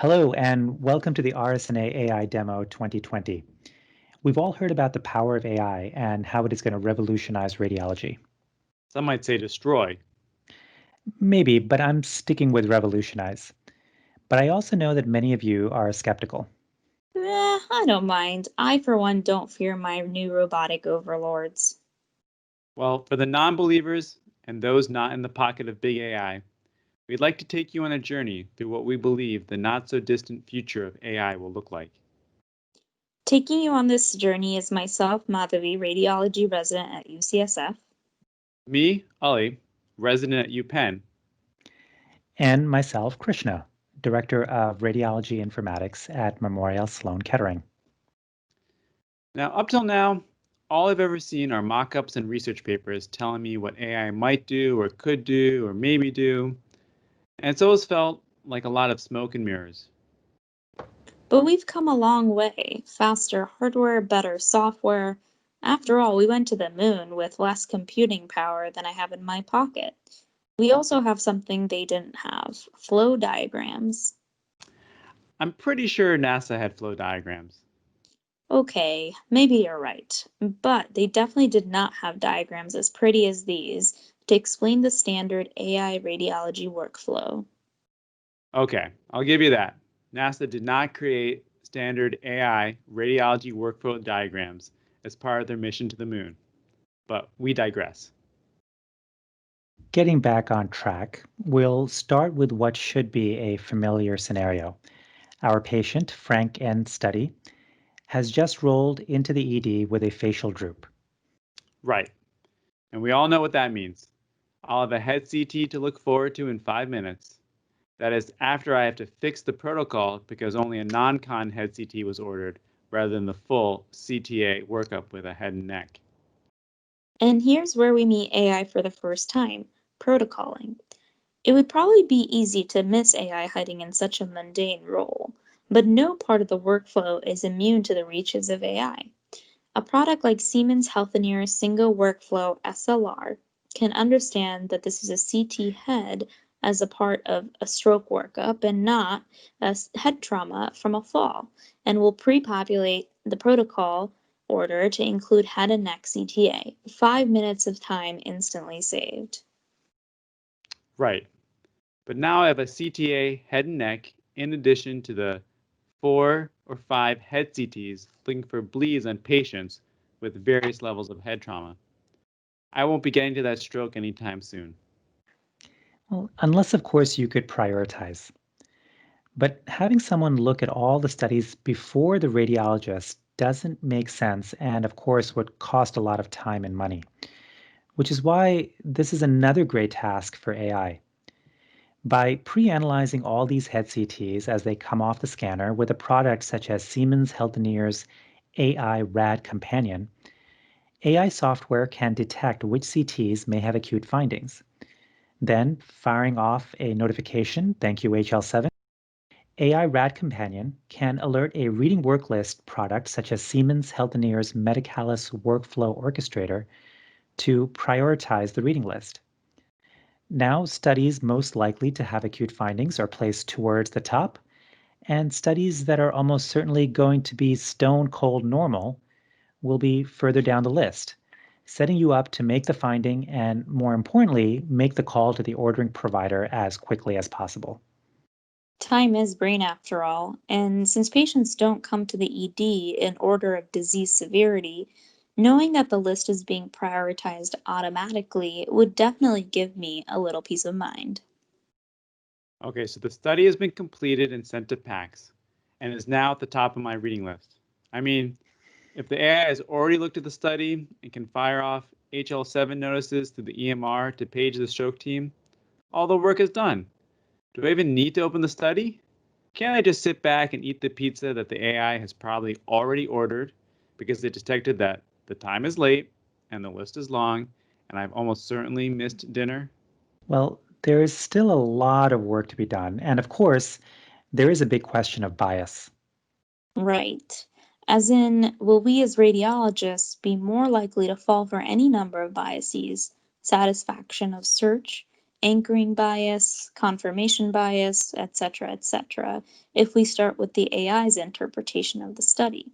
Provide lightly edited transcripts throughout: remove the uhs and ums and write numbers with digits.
Hello, and welcome to the RSNA AI Demo 2020. We've all heard about the power of AI and how it is going to revolutionize radiology. Some might say destroy. Maybe, but I'm sticking with revolutionize. But I also know that many of you are skeptical. I don't mind. I, for one, don't fear my new robotic overlords. Well, for the non-believers and those not in the pocket of big AI, we'd like to take you on a journey through what we believe the not-so-distant future of AI will look like. Taking you on this journey is myself, Madhavi, radiology resident at UCSF. Me, Ali, resident at UPenn. And myself, Krishna, Director of Radiology Informatics at Memorial Sloan Kettering. Now, up till now, all I've ever seen are mock-ups and research papers telling me what AI might do or could do or maybe do, and it's always felt like a lot of smoke and mirrors. But we've come a long way. Faster hardware, better software. After all, we went to the moon with less computing power than I have in my pocket. We also have something they didn't have, flow diagrams. I'm pretty sure NASA had flow diagrams. Okay, maybe you're right, but they definitely did not have diagrams as pretty as these to explain the standard AI radiology workflow. Okay, I'll give you that. NASA did not create standard AI radiology workflow diagrams as part of their mission to the moon. But we digress. Getting back on track, we'll start with what should be a familiar scenario. Our patient, Frank N. Study, has just rolled into the ED with a facial droop. Right. And we all know what that means. I'll have a head CT to look forward to in 5 minutes. That is after I have to fix the protocol because only a non-con head CT was ordered rather than the full CTA workup with a head and neck. And here's where we meet AI for the first time, protocoling. It would probably be easy to miss AI hiding in such a mundane role, but no part of the workflow is immune to the reaches of AI. A product like Siemens Healthineers Single Workflow SLR can understand that this is a CT head as a part of a stroke workup and not a head trauma from a fall, and will pre-populate the protocol order to include head and neck CTA. 5 minutes of time instantly saved. Right. But now I have a CTA head and neck in addition to the 4 or 5 head CTs looking for bleeds on patients with various levels of head trauma. I won't be getting to that stroke anytime soon. Well, unless, of course, you could prioritize. But having someone look at all the studies before the radiologist doesn't make sense and, of course, would cost a lot of time and money, which is why this is another great task for AI. By pre-analyzing all these head CTs as they come off the scanner with a product such as Siemens Healthineers AI RAD Companion, AI software can detect which CTs may have acute findings. Then, firing off a notification, thank you HL7, AI RAD Companion can alert a reading work list product such as Siemens Healthineers Medicalis Workflow Orchestrator to prioritize the reading list. Now, studies most likely to have acute findings are placed towards the top, and studies that are almost certainly going to be stone cold normal will be further down the list, setting you up to make the finding and, more importantly, make the call to the ordering provider as quickly as possible. Time is brain after all, and since patients don't come to the ED in order of disease severity, knowing that the list is being prioritized automatically would definitely give me a little peace of mind. Okay, so the study has been completed and sent to PACS and is now at the top of my reading list. I mean, if the AI has already looked at the study and can fire off HL7 notices to the EMR to page the stroke team, all the work is done. Do I even need to open the study? Can't I just sit back and eat the pizza that the AI has probably already ordered because it detected that the time is late and the list is long and I've almost certainly missed dinner? Well, there is still a lot of work to be done, and of course, there is a big question of bias. Right. As in, will we as radiologists be more likely to fall for any number of biases? Satisfaction of search, anchoring bias, confirmation bias, etc., if we start with the AI's interpretation of the study.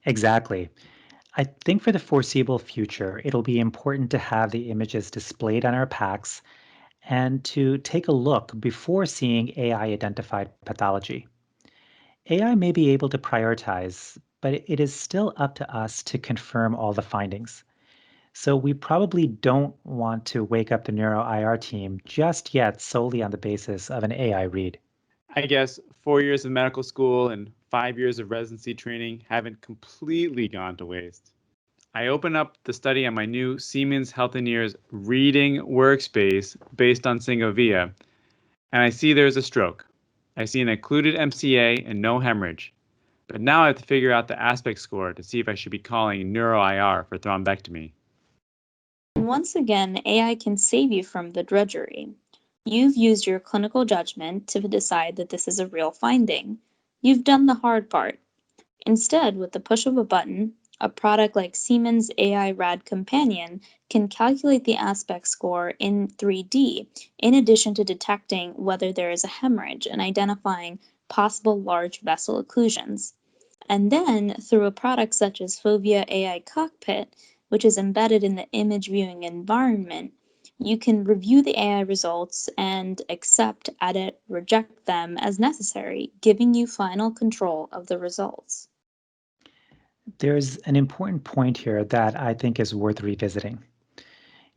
Exactly. I think for the foreseeable future, it'll be important to have the images displayed on our packs and to take a look before seeing AI identified pathology. AI may be able to prioritize, but it is still up to us to confirm all the findings. So we probably don't want to wake up the Neuro IR team just yet solely on the basis of an AI read. I guess 4 years of medical school and 5 years of residency training haven't completely gone to waste. I open up the study on my new Siemens Healthineers reading workspace based on Singovia, and I see there's a stroke. I see an occluded MCA and no hemorrhage. But now I have to figure out the aspect score to see if I should be calling neuro IR for thrombectomy. And once again, AI can save you from the drudgery. You've used your clinical judgment to decide that this is a real finding. You've done the hard part. Instead, with the push of a button, a product like Siemens AI Rad Companion can calculate the aspect score in 3D, in addition to detecting whether there is a hemorrhage and identifying possible large vessel occlusions. And then, through a product such as Fovea AI Cockpit, which is embedded in the image viewing environment, you can review the AI results and accept, edit, reject them as necessary, giving you final control of the results. There's an important point here that I think is worth revisiting.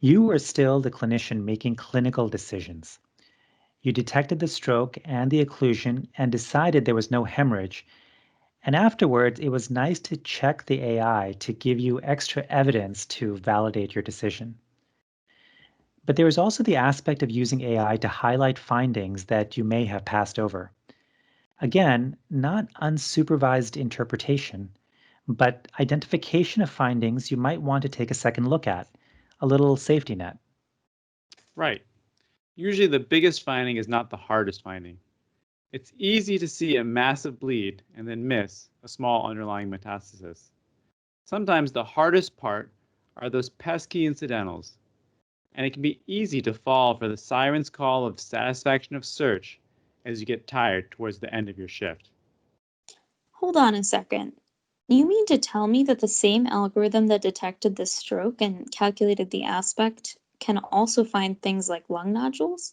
You are still the clinician making clinical decisions. You detected the stroke and the occlusion and decided there was no hemorrhage. And afterwards, it was nice to check the AI to give you extra evidence to validate your decision. But there is also the aspect of using AI to highlight findings that you may have passed over. Again, not unsupervised interpretation, but identification of findings you might want to take a second look at, a little safety net. Right. Usually the biggest finding is not the hardest finding. It's easy to see a massive bleed and then miss a small underlying metastasis. Sometimes the hardest part are those pesky incidentals, and it can be easy to fall for the siren's call of satisfaction of search as you get tired towards the end of your shift. Hold on a second. You mean to tell me that the same algorithm that detected the stroke and calculated the aspect can also find things like lung nodules?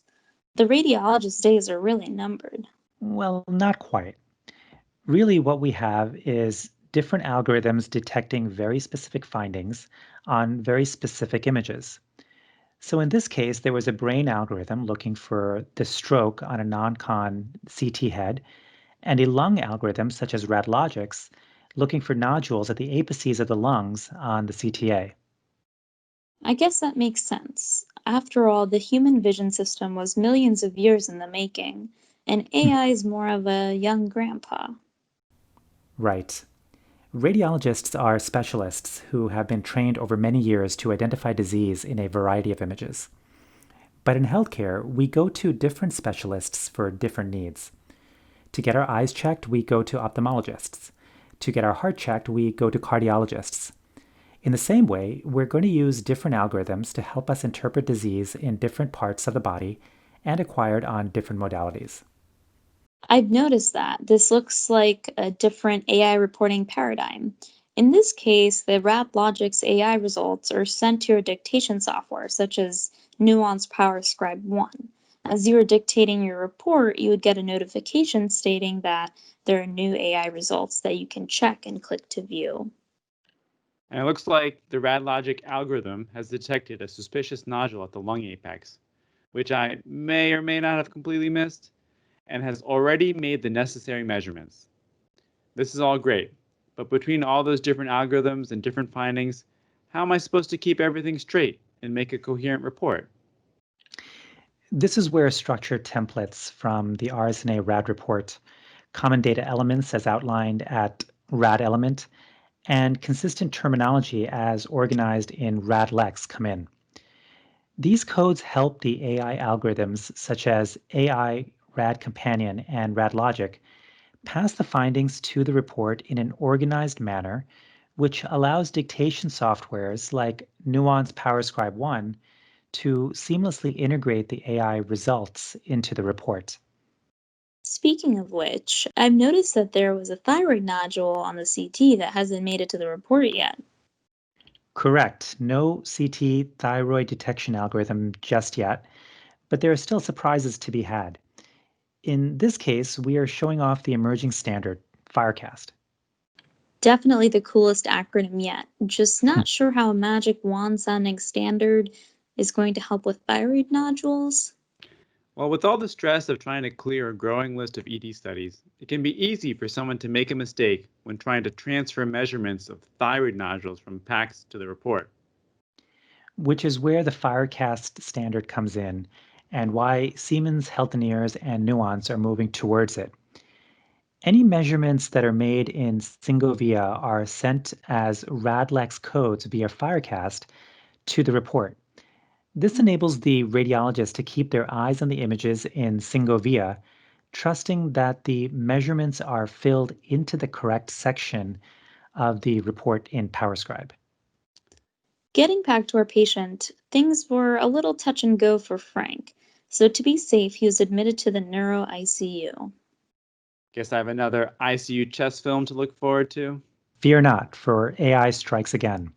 The radiologist's days are really numbered. Well, not quite. Really, what we have is different algorithms detecting very specific findings on very specific images. So in this case, there was a brain algorithm looking for the stroke on a non-con CT head, and a lung algorithm such as radiologics looking for nodules at the apices of the lungs on the CTA. I guess that makes sense. After all, the human vision system was millions of years in the making, and AI is more of a young grandpa. Right. Radiologists are specialists who have been trained over many years to identify disease in a variety of images. But in healthcare, we go to different specialists for different needs. To get our eyes checked, we go to ophthalmologists. To get our heart checked, we go to cardiologists. In the same way, we're going to use different algorithms to help us interpret disease in different parts of the body and acquired on different modalities. I've noticed that. This looks like a different AI reporting paradigm. In this case, the RadLogic's AI results are sent to your dictation software, such as Nuance Power Scribe 1. As you are dictating your report, you would get a notification stating that there are new AI results that you can check and click to view. And it looks like the RadLogic algorithm has detected a suspicious nodule at the lung apex, which I may or may not have completely missed, and has already made the necessary measurements. This is all great, but between all those different algorithms and different findings, how am I supposed to keep everything straight and make a coherent report? This is where structured templates from the RSNA RAD report, common data elements as outlined at RAD element, and consistent terminology as organized in RADLEX come in. These codes help the AI algorithms such as AI RAD Companion and RADLogic pass the findings to the report in an organized manner, which allows dictation softwares like Nuance PowerScribe 1 to seamlessly integrate the AI results into the report. Speaking of which, I've noticed that there was a thyroid nodule on the CT that hasn't made it to the report yet. Correct. No CT thyroid detection algorithm just yet, but there are still surprises to be had. In this case, we are showing off the emerging standard, Firecast. Definitely the coolest acronym yet. Just not sure how a magic wand sounding standard is going to help with thyroid nodules. Well, with all the stress of trying to clear a growing list of ED studies, it can be easy for someone to make a mistake when trying to transfer measurements of thyroid nodules from PACS to the report. Which is where the Firecast standard comes in and why Siemens Healthineers and Nuance are moving towards it. Any measurements that are made in Singovia are sent as RADLEX codes via Firecast to the report. This enables the radiologist to keep their eyes on the images in Singovia, trusting that the measurements are filled into the correct section of the report in PowerScribe. Getting back to our patient, things were a little touch and go for Frank, so to be safe, he was admitted to the neuro ICU. Guess I have another ICU chest film to look forward to. Fear not, for AI strikes again.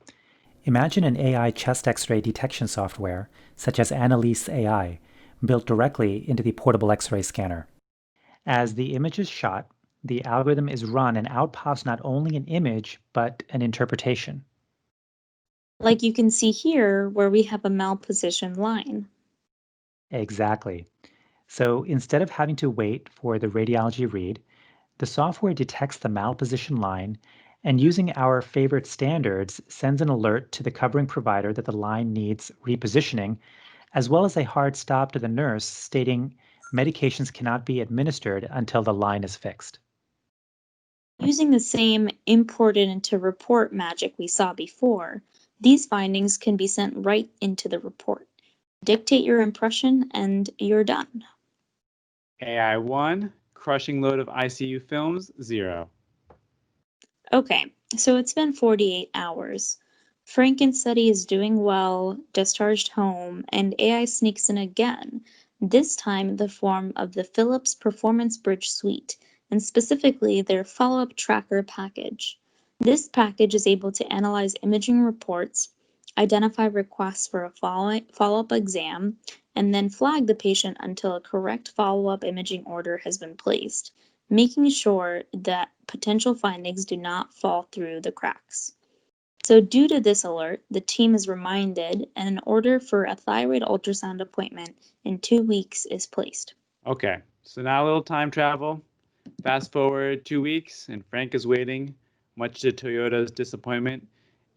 Imagine an AI chest X-ray detection software, such as Annalise AI, built directly into the portable X-ray scanner. As the image is shot, the algorithm is run and out pops not only an image, but an interpretation. Like you can see here, where we have a malpositioned line. Exactly. So instead of having to wait for the radiology read, the software detects the malposition line and using our favorite standards sends an alert to the covering provider that the line needs repositioning, as well as a hard stop to the nurse stating medications cannot be administered until the line is fixed. Using the same imported into report magic we saw before, these findings can be sent right into the report. Dictate your impression and you're done. AI 1, crushing load of ICU films, 0. Okay, so it's been 48 hours. Franken's study is doing well, discharged home, and AI sneaks in again, this time in the form of the Philips Performance Bridge Suite, and specifically their FollowUp Tracker package. This package is able to analyze imaging reports, identify requests for a follow-up exam, and then flag the patient until a correct follow-up imaging order has been placed, making sure that potential findings do not fall through the cracks. So due to this alert, the team is reminded and an order for a thyroid ultrasound appointment in 2 weeks is placed. Okay, so now a little time travel. Fast forward 2 weeks, and Frank is waiting, much to Toyota's disappointment,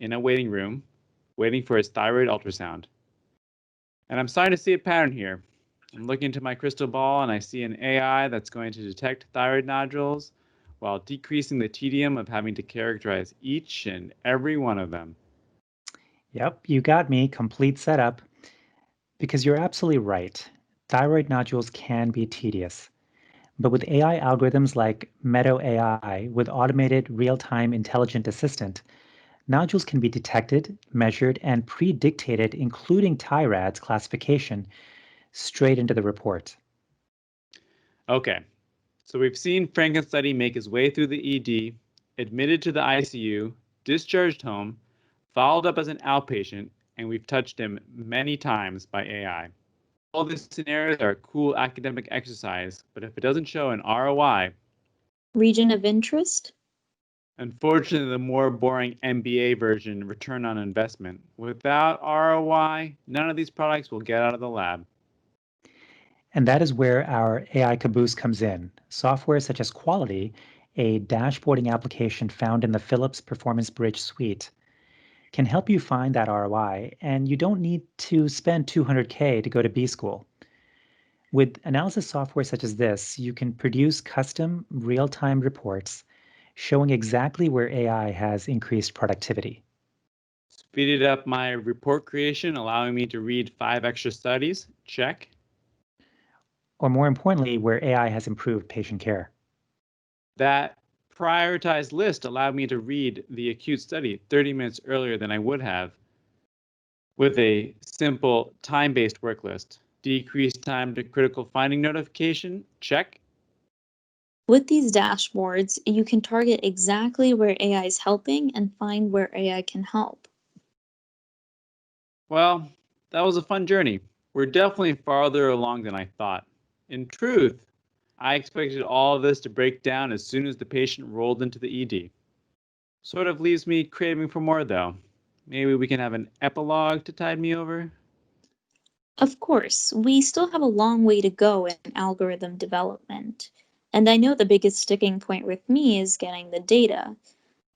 in a waiting room, waiting for his thyroid ultrasound. And I'm starting to see a pattern here. I'm looking into my crystal ball, and I see an AI that's going to detect thyroid nodules while decreasing the tedium of having to characterize each and every one of them. Yep, you got me, complete setup. Because you're absolutely right. Thyroid nodules can be tedious. But with AI algorithms like Meadow AI with automated real-time intelligent assistant, nodules can be detected, measured, and pre-dictated, including TIRADS classification, straight into the report. Okay, so we've seen Franken's study make his way through the ED, admitted to the ICU, discharged home, followed up as an outpatient, and we've touched him many times by AI. All these scenarios are a cool academic exercise, but if it doesn't show an ROI, Region of interest? unfortunately, the more boring MBA version, return on investment. Without ROI, none of these products will get out of the lab. And that is where our AI caboose comes in. Software such as Quality, a dashboarding application found in the Philips Performance Bridge suite, can help you find that ROI, and you don't need to spend $200K to go to B school. With analysis software such as this, you can produce custom real-time reports showing exactly where AI has increased productivity. Speeded up my report creation, allowing me to read 5 extra studies. Check. Or more importantly, where AI has improved patient care. That prioritized list allowed me to read the acute study 30 minutes earlier than I would have. with a simple time-based work list. Decrease time to critical finding notification, check. With these dashboards, you can target exactly where AI is helping and find where AI can help. Well, that was a fun journey. We're definitely farther along than I thought. In truth, I expected all of this to break down as soon as the patient rolled into the ED. Sort of leaves me craving for more, though. Maybe we can have an epilogue to tide me over? Of course, we still have a long way to go in algorithm development. And I know the biggest sticking point with me is getting the data.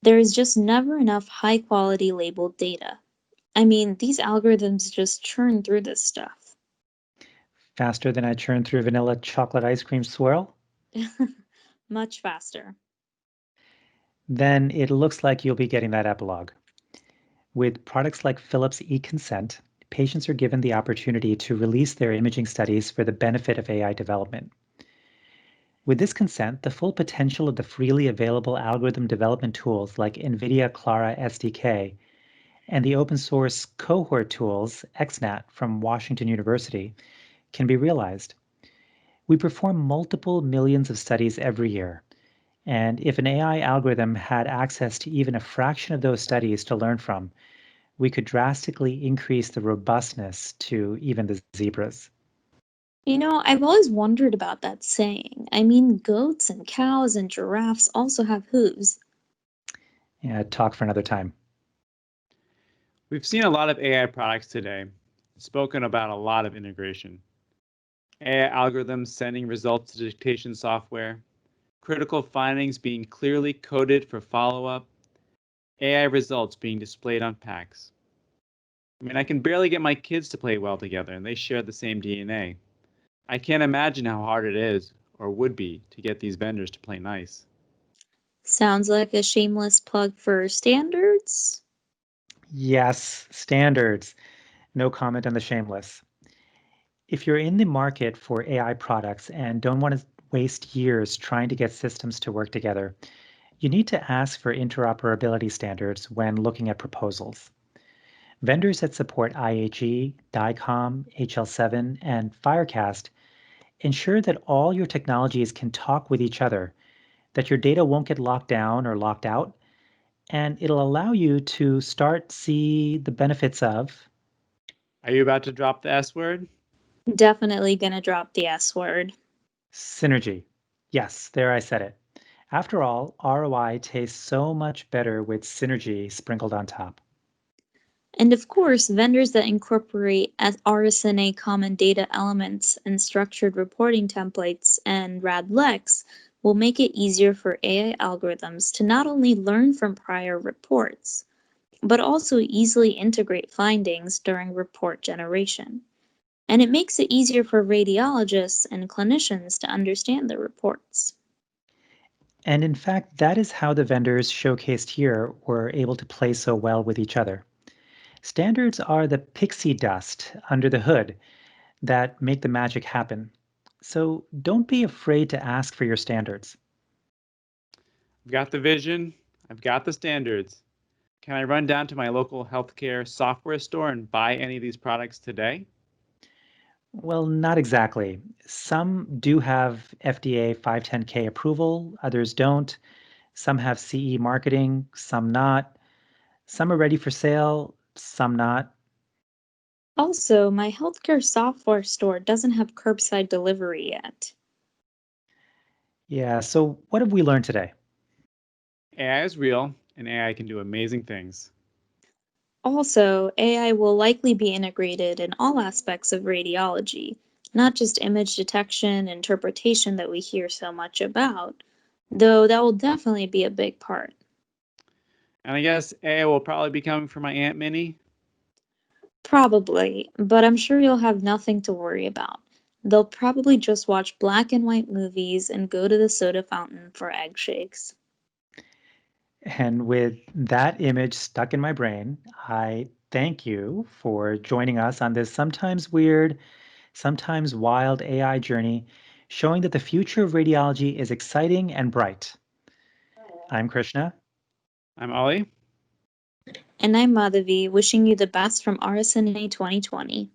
There is just never enough high quality labeled data. I mean, these algorithms just churn through this stuff. Faster than I churn through vanilla chocolate ice cream swirl? Much faster. Then it looks like you'll be getting that epilogue. With products like Philips eConsent, patients are given the opportunity to release their imaging studies for the benefit of AI development. With this consent, the full potential of the freely available algorithm development tools like NVIDIA Clara SDK and the open source cohort tools XNAT from Washington University can be realized. We perform multiple millions of studies every year, and if an AI algorithm had access to even a fraction of those studies to learn from, we could drastically increase the robustness to even the zebras. You know, I've always wondered about that saying. I mean, goats and cows and giraffes also have hooves. Yeah, talk for another time. We've seen a lot of AI products today, spoken about a lot of integration. AI algorithms sending results to dictation software, critical findings being clearly coded for follow-up, AI results being displayed on packs. I mean, I can barely get my kids to play well together, and they share the same DNA. I can't imagine how hard it is, or would be, to get these vendors to play nice. Sounds like a shameless plug for standards. Yes, standards. No comment on the shameless. If you're in the market for AI products and don't want to waste years trying to get systems to work together, you need to ask for interoperability standards when looking at proposals. Vendors that support IHE, DICOM, HL7, and Firecast ensure that all your technologies can talk with each other, that your data won't get locked down or locked out, and it'll allow you to start see the benefits of Are you about to drop the S word? Definitely gonna drop the S word. synergy. Yes, there I said it. After all, ROI tastes so much better with synergy sprinkled on top. And of course, vendors that incorporate as RSNA common data elements and structured reporting templates and RADLEX will make it easier for AI algorithms to not only learn from prior reports, but also easily integrate findings during report generation. And it makes it easier for radiologists and clinicians to understand the reports. And in fact, that is how the vendors showcased here were able to play so well with each other. Standards are the pixie dust under the hood that make the magic happen. So don't be afraid to ask for your standards. I've got the vision, I've got the standards. Can I run down to my local healthcare software store and buy any of these products today? Well, not exactly. Some do have FDA 510K approval, others don't. Some have CE marketing, some not. Some are ready for sale, some not. Also, my healthcare software store doesn't have curbside delivery yet. Yeah, so what have we learned today? AI is real, and AI can do amazing things. Also, AI will likely be integrated in all aspects of radiology, not just image detection and interpretation that we hear so much about, though that will definitely be a big part. And I guess AI will probably be coming for my Aunt Minnie. Probably, but I'm sure you'll have nothing to worry about. They'll probably just watch black and white movies and go to the soda fountain for egg shakes. And with that image stuck in my brain, I thank you for joining us on this sometimes weird, sometimes wild AI journey, showing that the future of radiology is exciting and bright. I'm Krishna. I'm Ollie. And I'm Madhavi, wishing you the best from RSNA 2020.